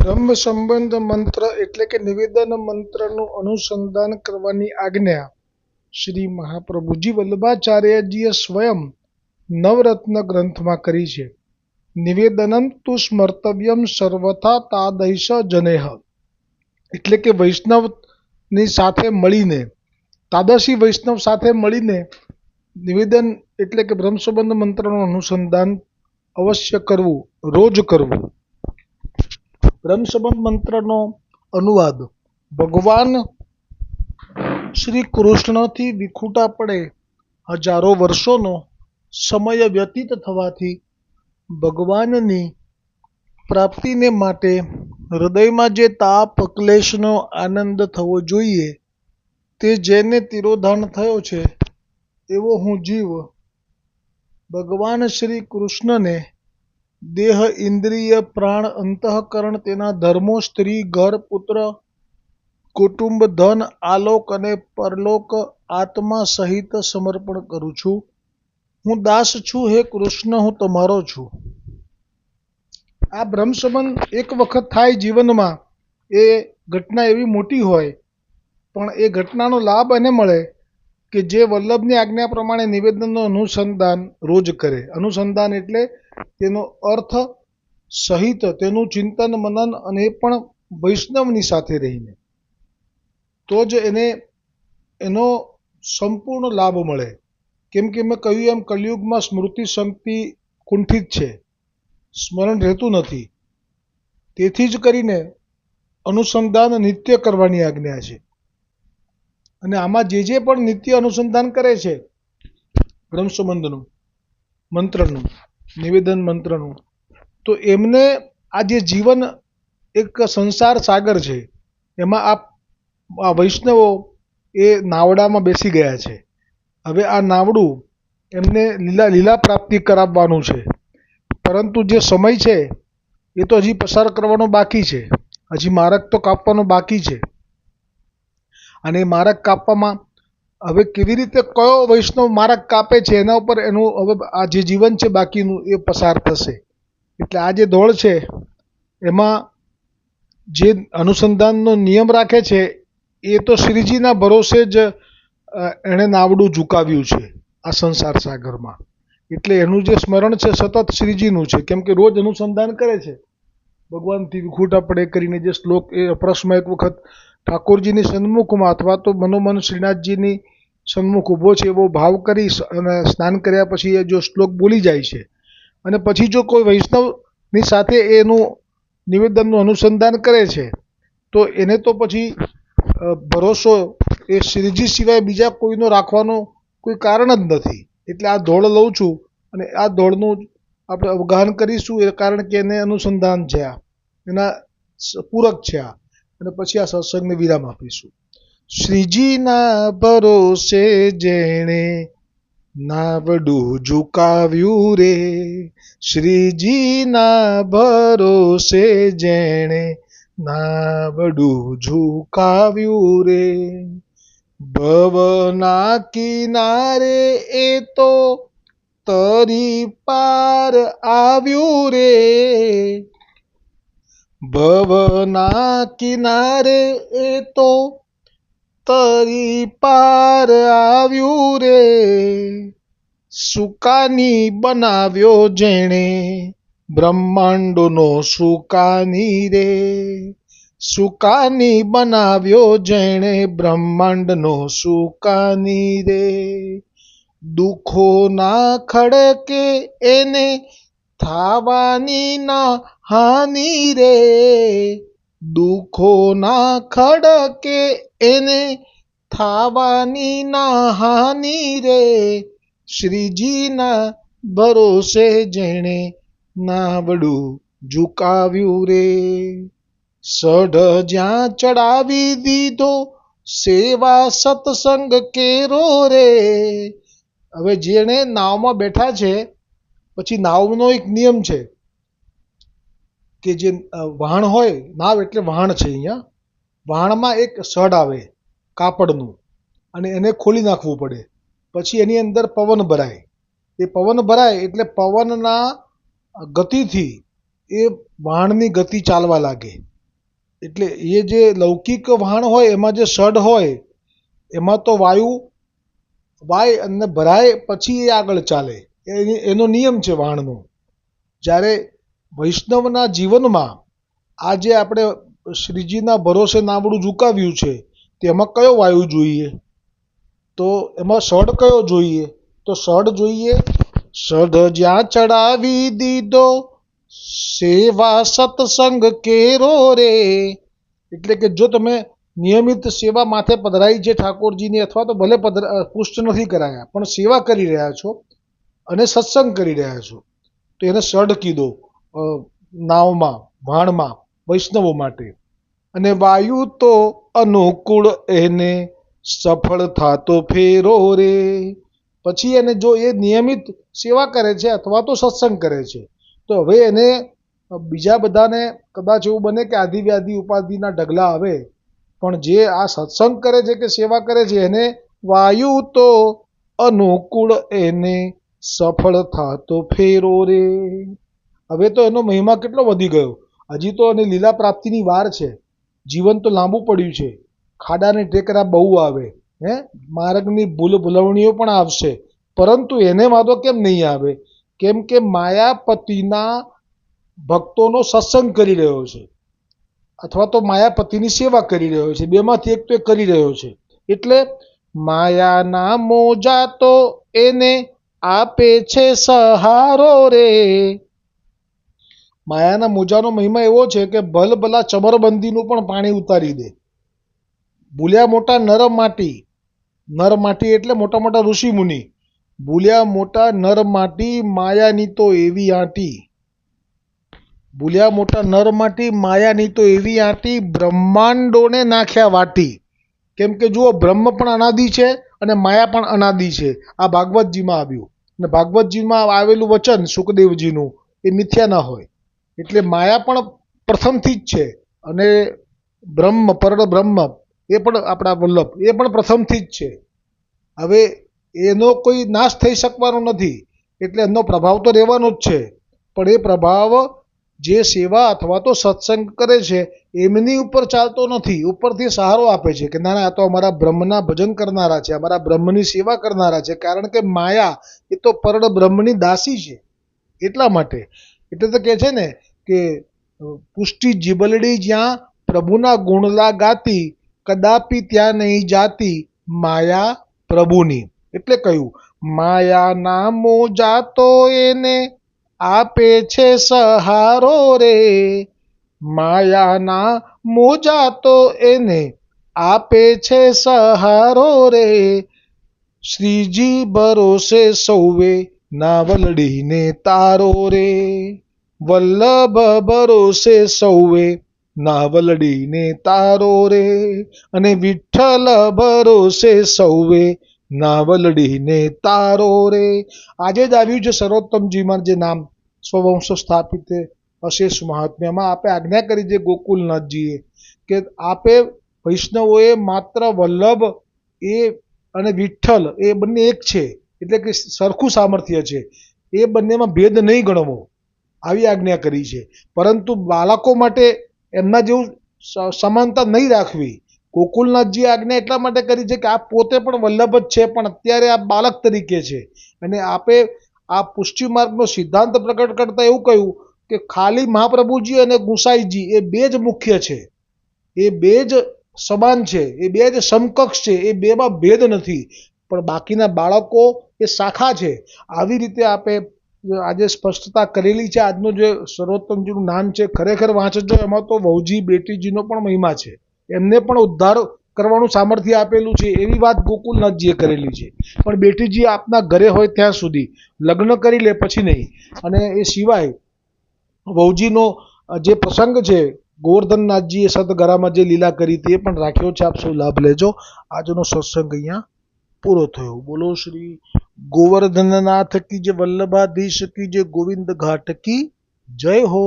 બ્રહ્મ સંબંધ મંત્ર એટલે કે નિવેદન મંત્રનું અનુસંધાન કરવાની આજ્ઞા શ્રી મહાપ્રભુજી વલ્લભાચાર્યજીએ સ્વયં નવરત્ન ગ્રંથમાં કરી છે. નિવેદનમ તુ સ્મર્તવ્યમ સર્વથા તાદૈષ જનેહ એટલે કે વૈષ્ણવની સાથે મળીને, તાદશી વૈષ્ણવ સાથે મળીને નિવેદન એટલે કે બ્રહ્મ સંબંધ મંત્રનું અનુસંધાન અવશ્ય કરવું, રોજ કરવું. બ્રહ્મ સંબંધ મંત્રનો અનુવાદ ભગવાન શ્રી કૃષ્ણથી વિખૂટા પડે હજારો વર્ષોનો સમય વ્યતીત થવાથી ભગવાનની પ્રાપ્તિને માટે હૃદયમાં જે તાપ ક્લેશનો આનંદ થવો જોઈએ તે જેને તિરોધાન થયો છે એવો હું જીવ ભગવાન શ્રી કૃષ્ણને દેહ, ઇન્દ્રિય, પ્રાણ, અંતઃકરણ, તેના ધર્મો, સ્ત્રી, ઘર, પુત્ર, કુટુંબ, ધન, આલોક અને પરલોક આત્મા સહિત સમર્પણ કરું છું. હું દાસ છું, હે કૃષ્ણ, હું તમારો છું. આ બ્રહ્મ સંબંધ એક વખત થાય જીવનમાં, એ ઘટના એવી મોટી હોય, પણ એ ઘટનાનો લાભ એને મળે કે જે વલ્લભની આજ્ઞા પ્રમાણે નિવેદનનું અનુસંધાન રોજ કરે. અનુસંધાન એટલે તેનો અર્થ સહિત તેનું ચિંતન મનન, અને એ પણ વૈષ્ણવની સાથે રહીને, તો જ એને એનો સંપૂર્ણ લાભ મળે. કેમ કે મેં કહ્યું એમ કલિયુગમાં સ્મૃતિ શક્તિ કુંઠિત છે, સ્મરણ રહેતું નથી. તેથી જ કરીને અનુસંધાન નિત્ય કરવાની આજ્ઞા છે. અને આમાં જે પણ નિત્ય અનુસંધાન કરે છે બ્રહ્મ સંબંધનું મંત્રનું, નિવેદન મંત્રનું, તો એમને આ જે જીવન એક સંસાર સાગર છે એમાં આ વૈષ્ણવો એ નાવડામાં બેસી ગયા છે. હવે આ નાવડું એમને લીલા પ્રાપ્તિ કરાવવાનું છે, પરંતુ જે સમય છે એ તો હજી પસાર કરવાનો બાકી છે. હજી માર્ગ તો કાપવાનો બાકી છે. અને એ માર્ગ કાપવામાં હવે કેવી રીતે કયો વૈષ્ણવ માર્ગ કાપે છે એના ઉપર એનું હવે આ જે જીવન છે બાકીનું એ પસાર થશે. એટલે આ જે દોડ છે એમાં જે અનુસંધાનનો નિયમ રાખે છે એ તો શ્રીજીના ભરોસે જ એણે નાવડું ઝુકાવ્યું છે આ સંસાર સાગરમાં. એટલે એનું જે સ્મરણ છે સતત શ્રીજીનું છે. કેમ કે રોજ અનુસંધાન કરે છે ભગવાનથી વિખૂટા પડે કરીને. જે શ્લોક એ અપરસમાં એક વખત ઠાકોરજીની સન્મુખમાં અથવા તો મનોમન શ્રીનાથજીની સન્મુખ ઊભો છે એવો ભાવ કરી અને સ્નાન કર્યા પછી એ જો શ્લોક બોલી જાય છે, અને પછી જો કોઈ વૈષ્ણવની સાથે એનું નિવેદનનું અનુસંધાન કરે છે તો એને તો પછી ભરોસો એ શ્રીજી સિવાય બીજા કોઈનો રાખવાનો કોઈ કારણ જ નથી. એટલે આ દોડ લઉં છું અને આ દોડનું આપણે અવગાહન કરીશું, એ કારણ કે એને અનુસંધાન છે, આ એના પૂરક છે આ. અને પછી આ સત્સંગને વિરામ આપીશું. શ્રીજીના ભરોસે જેણે નાવડું ઝુકાવ્યું રે, શ્રીજીના ભરોસે જેણે નાવડું ઝુકાવ્યું રે, ભવના કિનારે એ તો તરી પાર આવ્યું રે, ભવના કિનારે એ તો તરી પાર આવ્યું રે, સુકાની બનાવ્યો જેણે બ્રહ્માંડનો સુકાની રે, સુકાની બનાવ્યો જેણે બ્રહ્માંડનો સુકાની રે, દુઃખો ના ખડકે એને થાવાની ના હાની રે, દુઃખો ના ખડકે એને થાવાની ના હાની રે, શ્રીજીના ભરોસે જેણે નાવડું ઝુકાવ્યું રે, સઢ જ્યાં ચડાવી દીધો સેવા સત્સંગ કેરો રે. હવે જેણે નાવમાં બેઠા છે, પછી નાવનો એક નિયમ છે કે જે વહાણ હોય, નાવ એટલે વહાણ છે અહીંયા, વહાણમાં એક સઢ આવે કાપડનું, અને એને ખોલી નાખવું પડે. પછી એની અંદર પવન ભરાય. એ પવન ભરાય એટલે પવનના ગતિથી એ વહાણની ગતિ ચાલવા લાગે. એટલે એ જે લૌકિક વહાણ હોય એમાં જે ષડ હોય એમાં તો વાયુ વાય અને ભરાય પછી એ આગળ ચાલે, એનો નિયમ છે વહાણનો. જ્યારે વૈષ્ણવના જીવનમાં આ જે આપણે શ્રીજીના ભરોસે નાવડું ઝુકાવ્યું છે તેમાં કયો વાયુ જોઈએ? તો એમાં ષડ કયો જોઈએ? તો ષડ જોઈએ, ષડ જ્યાં ચડાવી દીધો સેવા સત્સંગ કેરો રે. એટલે કે જો તમે નિયમિત સેવા માથે પધરાઈ છે ઠાકોરજીની, અથવા તો ભલે પુષ્ટ નથી કરાયા પણ સેવા કરી રહ્યા છો અને સત્સંગ કરી રહ્યા છો, તો એને ષડ કીધો નાવમાં ભાણમાં વૈષ્ણવો માટે. અને વાયુ તો અનુકૂળ એને સફળ થાતો ફેરો રે. પછી એને જો એ નિયમિત સેવા કરે છે અથવા તો સત્સંગ કરે છે તો હવે એને બીજા બધાને કદાચ એવું બને કે આદિ વ્યાધિ ઉપાધિના ઢગલા આવે, પણ જે આ સત્સંગ કરે છે કે સેવા કરે છે એને વાયુ તો અનુકૂળ એને સફળ થાતો ફેરો રે. હવે તો એનો મહિમા કેટલો વધી ગયો. હજી તો એની લીલા પ્રાપ્તિની વાર છે. જીવન તો લાંબુ પડ્યું છે. ખાડાને ટેકરા બહુ આવે, માર્ગની ભૂલવણીઓ પણ આવશે, પરંતુ એને વાંધો કેમ નહીં આવે? કેમ કે માયાપતિના ભક્તોનો સત્સંગ કરી રહ્યો છે અથવા તો માયાપતિની સેવા કરી રહ્યો છે. બેમાંથી એક તો એ કરી રહ્યો છે. એટલે માયાના મોજા તો એને આપે છે સહારો રે. માયાના મોજાનો મહિમા એવો છે કે ભલભલા ચમરબંધીનું પણ પાણી ઉતારી દે. ભૂલ્યા મોટા નર માટી, નર માટી એટલે મોટા મોટા ઋષિ મુનિ, ભૂલ્યા મોટા નર માટી માયાની તો એવી આંટી. ભૂલ્યા મોટા નર માટી માયાની તો એવી આંટી, બ્રહ્માંડોને નાખ્યા વાટી. કેમ કે જુઓ, બ્રહ્મ પણ અનાદિ છે અને માયા પણ અનાદિ છે. આ ભાગવતજીમાં આવ્યું, અને ભાગવતજીમાં આવેલું વચન સુખદેવજીનું એ મિથ્યા ના હોય. એટલે માયા પણ પ્રથમથી જ છે અને બ્રહ્મ પરબ્રહ્મ એ પણ આપણા વલ્લભ એ પણ પ્રથમથી જ છે. હવે એનો કોઈ નાશ થઈ શકવાનો નથી, એટલે એનો પ્રભાવ તો રહેવાનો જ છે. પણ એ પ્રભાવ જે સેવા અથવા તો સત્સંગ કરે છે એમની ઉપર ચાલતો નથી. ઉપરથી સહારો આપે છે કે ના ના, આ તો અમારા બ્રહ્મના ભજન કરનારા છે, અમારા બ્રહ્મની સેવા કરનારા છે. કારણ કે માયા એ તો પરબ્રહ્મની દાસી છે. એટલા માટે એટલે તો કહે છે ને કે પુષ્ટિ જીબલડી જ્યાં પ્રભુના ગુણલા ગાતી, કદાપી ત્યાં નહીં જાતી માયા પ્રભુની. એટલે કહ્યું માયાના મોજા તો એને આપે છે સહારો રે. માયાના મોજા તો એને આપે છે સહારો રે. શ્રીજી ભરોસે સૌવે નાવલડીને તારો રે. વલ્લભ ભરોસે સૌવે નાવલડીને તારો રે. અને વિઠ્ઠલ ભરોસે સૌવે નાવલડીને તારો રે. આજે જ આવ્યું છે સર્વોત્તમજીમાં જે નામ સ્વવંશ સ્થાપિત અશેષ મહાત્મ્યમાં આપે આજ્ઞા કરી છે ગોકુલનાથજીએ કે આપે વૈષ્ણવોએ માત્ર વલ્લભ એ અને વિઠ્ઠલ એ બંને એક છે, એટલે કે સરખું સામર્થ્ય છે, એ બંનેમાં ભેદ નહીં ગણવો, આવી આજ્ઞા કરી છે. પરંતુ બાળકો માટે એમના જેવું સમાનતા નહીં રાખવી. ગોકુલનાથજી આજ્ઞા એટલા માટે કરી છે કે આ પોતે પણ વલ્લભ જ છે, પણ અત્યારે આ બાળક તરીકે છે. અને આપે આ પુષ્ટિ માર્ગનો સિદ્ધાંત પ્રકટ કરતા એવું કહ્યું કે ખાલી મહાપ્રભુજી અને ગુસાઈજી એ બે જ મુખ્ય છે, એ બે જ સમાન છે, એ બે જ સમકક્ષ છે, એ બેમાં ભેદ નથી, પણ બાકીના બાળકો એ શાખા છે. આવી રીતે આપે આજે સ્પષ્ટતા કરેલી છે. આજનું જે સર્વોત્તમજીનું નામ છે ખરેખર વાંચજો, એમાં તો વહુજી બેટીજીનો પણ મહિમા છે. એમને પણ ઉદ્ધાર કરવાનું સામર્થ્ય આપેલું છે, એવી વાત ગોકુલનાથજીએ કરેલી છે. પણ બેટીજી આપના ઘરે હોય ત્યાં સુધી, લગ્ન કરી લે પછી નહીં. અને એ સિવાય વહુજીનો જે પ્રસંગ છે ગોવર્ધનનાથજીએ સદગરામાં જે લીલા કરી હતી એ પણ રાખ્યો છે. આપ સૌ લાભ લેજો. આજનો સત્સંગ અહીંયા પૂરો થયો. બોલો શ્રી ગોવર્ધનનાથ કી જય, વલ્લભાધીશ કી જય, ગોવિંદ ઘાટ કી જય હો.